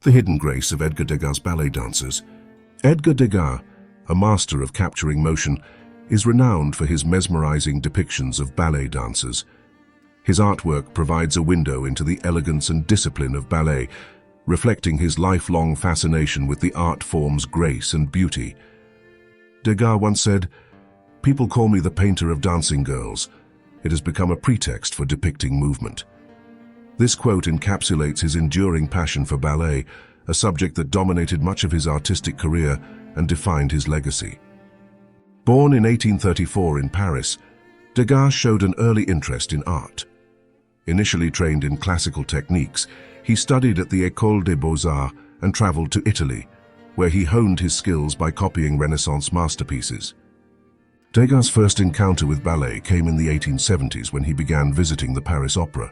The hidden grace of Edgar Degas Ballet Dancers. Edgar Degas, a master of capturing motion, is renowned for his mesmerizing depictions of ballet dancers. His artwork provides a window into the elegance and discipline of ballet, reflecting his lifelong fascination with the art form's grace and beauty. Degas once said, "People call me the painter of dancing girls. It has become a pretext for depicting movement." This quote encapsulates his enduring passion for ballet, a subject that dominated much of his artistic career and defined his legacy. Born in 1834 in Paris, Degas showed an early interest in art. Initially trained in classical techniques, he studied at the École des Beaux-Arts and traveled to Italy, where he honed his skills by copying Renaissance masterpieces. Degas' first encounter with ballet came in the 1870s when he began visiting the Paris Opera.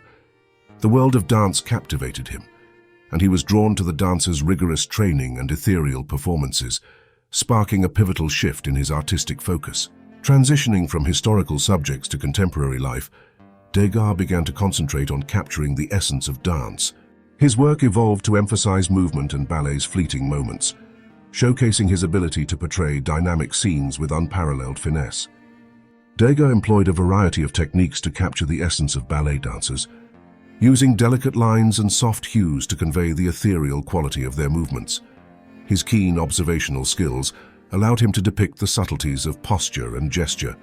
The world of dance captivated him, and he was drawn to the dancers' rigorous training and ethereal performances, sparking a pivotal shift in his artistic focus. Transitioning from historical subjects to contemporary life, Degas began to concentrate on capturing the essence of dance. His work evolved to emphasize movement and ballet's fleeting moments, showcasing his ability to portray dynamic scenes with unparalleled finesse. Degas employed a variety of techniques to capture the essence of ballet dancers, using delicate lines and soft hues to convey the ethereal quality of their movements. His keen observational skills allowed him to depict the subtleties of posture and gesture.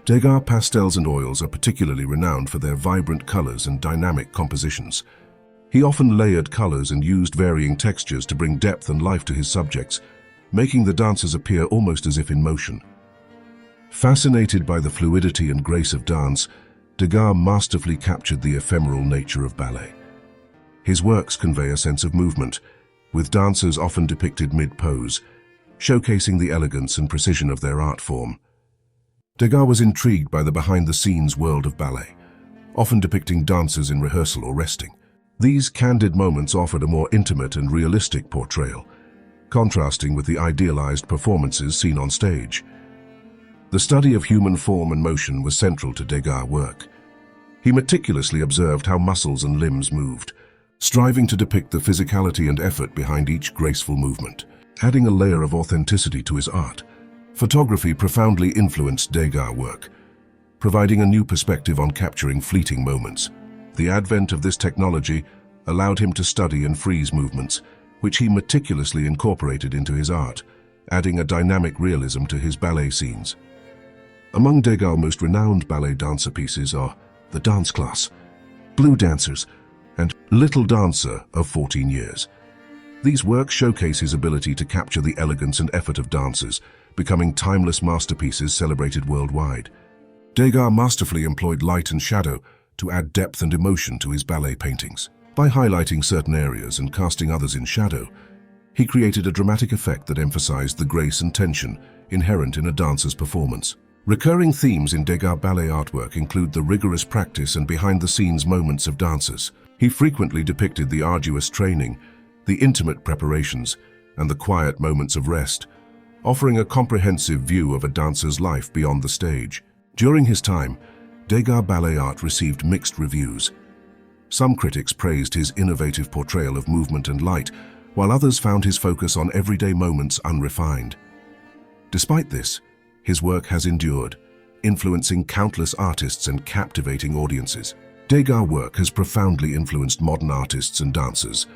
Degas' pastels and oils are particularly renowned for their vibrant colors and dynamic compositions. He often layered colors and used varying textures to bring depth and life to his subjects, making the dancers appear almost as if in motion. Fascinated by the fluidity and grace of dance, Degas masterfully captured the ephemeral nature of ballet. His works convey a sense of movement, with dancers often depicted mid-pose, showcasing the elegance and precision of their art form. Degas was intrigued by the behind-the-scenes world of ballet, often depicting dancers in rehearsal or resting. These candid moments offered a more intimate and realistic portrayal, contrasting with the idealized performances seen on stage. The study of human form and motion was central to Degas' work. He meticulously observed how muscles and limbs moved, striving to depict the physicality and effort behind each graceful movement, adding a layer of authenticity to his art. Photography profoundly influenced Degas' work, providing a new perspective on capturing fleeting moments. The advent of this technology allowed him to study and freeze movements, which he meticulously incorporated into his art, adding a dynamic realism to his ballet scenes. Among Degas' most renowned ballet dancer pieces are The Dance Class, Blue Dancers, and Little Dancer of 14 Years. These works showcase his ability to capture the elegance and effort of dancers, becoming timeless masterpieces celebrated worldwide. Degas masterfully employed light and shadow to add depth and emotion to his ballet paintings. By highlighting certain areas and casting others in shadow, he created a dramatic effect that emphasized the grace and tension inherent in a dancer's performance. Recurring themes in Degas' ballet artwork include the rigorous practice and behind-the-scenes moments of dancers. He frequently depicted the arduous training, the intimate preparations, and the quiet moments of rest, offering a comprehensive view of a dancer's life beyond the stage. During his time, Degas' ballet art received mixed reviews. Some critics praised his innovative portrayal of movement and light, while others found his focus on everyday moments unrefined. Despite this, his work has endured, influencing countless artists and captivating audiences. Degas' work has profoundly influenced modern artists and dancers,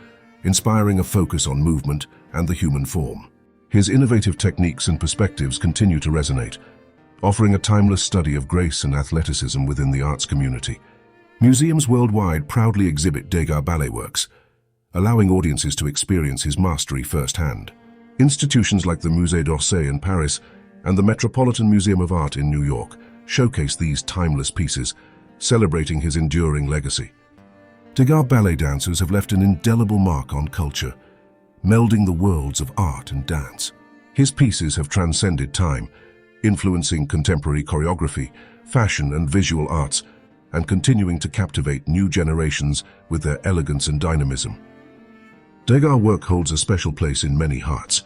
inspiring a focus on movement and the human form. His innovative techniques and perspectives continue to resonate, offering a timeless study of grace and athleticism within the arts community. Museums worldwide proudly exhibit Degas' ballet works, allowing audiences to experience his mastery firsthand. Institutions like the Musée d'Orsay in Paris and the Metropolitan Museum of Art in New York showcase these timeless pieces, celebrating his enduring legacy. Degas' ballet dancers have left an indelible mark on culture, melding the worlds of art and dance. His pieces have transcended time, influencing contemporary choreography, fashion and visual arts, and continuing to captivate new generations with their elegance and dynamism. Degas' work holds a special place in many hearts.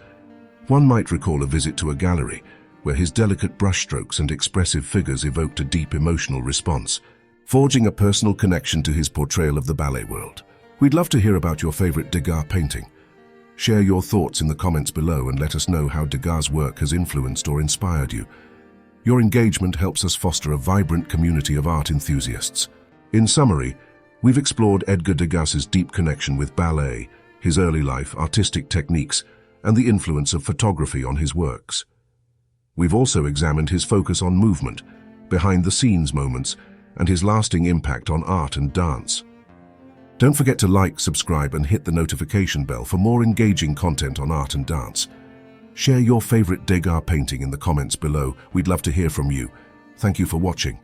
One might recall a visit to a gallery, where his delicate brushstrokes and expressive figures evoked a deep emotional response, forging a personal connection to his portrayal of the ballet world. We'd love to hear about your favorite Degas painting. Share your thoughts in the comments below and let us know how Degas' work has influenced or inspired you. Your engagement helps us foster a vibrant community of art enthusiasts. In summary, we've explored Edgar Degas's deep connection with ballet, his early life, artistic techniques, and the influence of photography on his works. We've also examined his focus on movement, behind-the-scenes moments, and his lasting impact on art and dance. Don't forget to like, subscribe, and hit the notification bell for more engaging content on art and dance. Share your favorite Degas painting in the comments below. We'd love to hear from you. Thank you for watching.